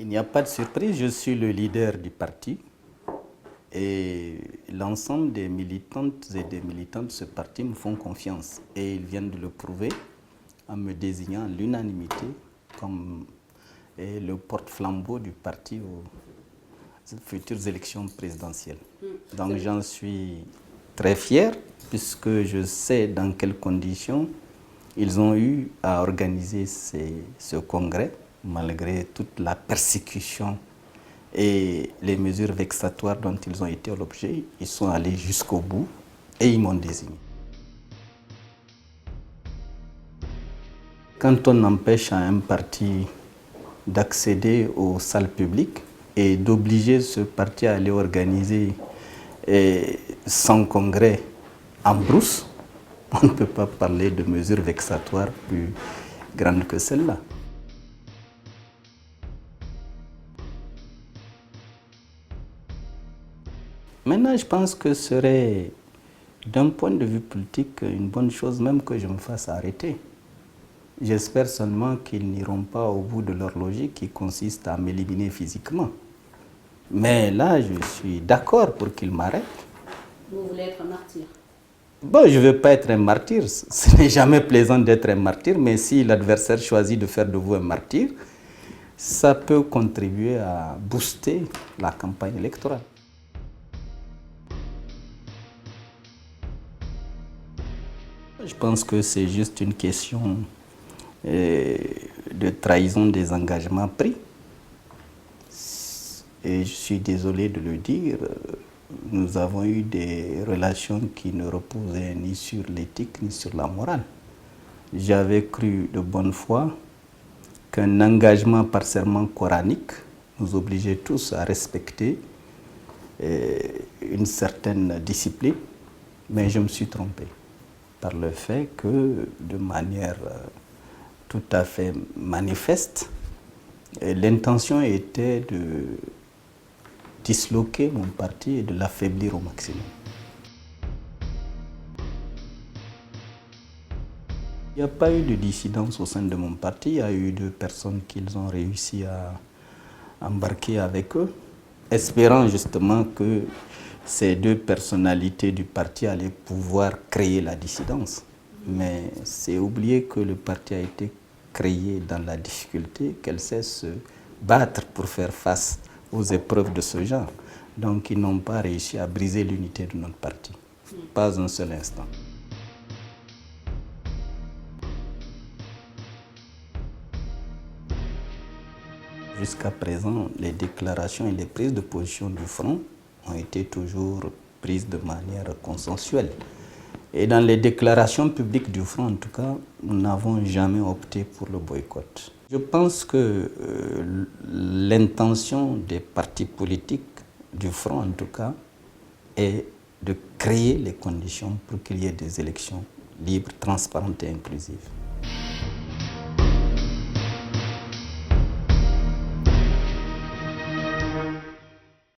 Il n'y a pas de surprise, je suis le leader du parti et l'ensemble des militantes et des militants de ce parti me font confiance et ils viennent de le prouver en me désignant à l'unanimité comme le porte-flambeau du parti aux futures élections présidentielles. Donc j'en suis très fier puisque je sais dans quelles conditions ils ont eu à organiser ce congrès malgré toute la persécution et les mesures vexatoires dont ils ont été l'objet. Ils sont allés jusqu'au bout et ils m'ont désigné. Quand on empêche à un parti d'accéder aux salles publiques et d'obliger ce parti à aller organiser son congrès en brousse, on ne peut pas parler de mesures vexatoires plus grandes que celles-là. Maintenant, je pense que ce serait, d'un point de vue politique, une bonne chose même que je me fasse arrêter. J'espère seulement qu'ils n'iront pas au bout de leur logique qui consiste à m'éliminer physiquement. Mais là, je suis d'accord pour qu'ils m'arrêtent. Vous voulez être un martyr? Bon, je ne veux pas être un martyr. Ce n'est jamais plaisant d'être un martyr, mais si l'adversaire choisit de faire de vous un martyr, ça peut contribuer à booster la campagne électorale. Je pense que c'est juste une question de trahison des engagements pris. Et je suis désolé de le dire, nous avons eu des relations qui ne reposaient ni sur l'éthique ni sur la morale. J'avais cru de bonne foi qu'un engagement par serment coranique nous obligeait tous à respecter une certaine discipline, mais je me suis trompé par le fait que, de manière tout à fait manifeste, l'intention était de disloquer mon parti et de l'affaiblir au maximum. Il n'y a pas eu de dissidence au sein de mon parti, il y a eu 2 personnes qu'ils ont réussi à embarquer avec eux, espérant justement que ces 2 personnalités du parti allaient pouvoir créer la dissidence. Mais c'est oublier que le parti a été créé dans la difficulté, qu'elle sait se battre pour faire face aux épreuves de ce genre. Donc ils n'ont pas réussi à briser l'unité de notre parti. Pas un seul instant. Jusqu'à présent, les déclarations et les prises de position du Front ont été toujours prises de manière consensuelle. Et dans les déclarations publiques du Front, en tout cas, nous n'avons jamais opté pour le boycott. Je pense que l'intention des partis politiques du Front, en tout cas, est de créer les conditions pour qu'il y ait des élections libres, transparentes et inclusives.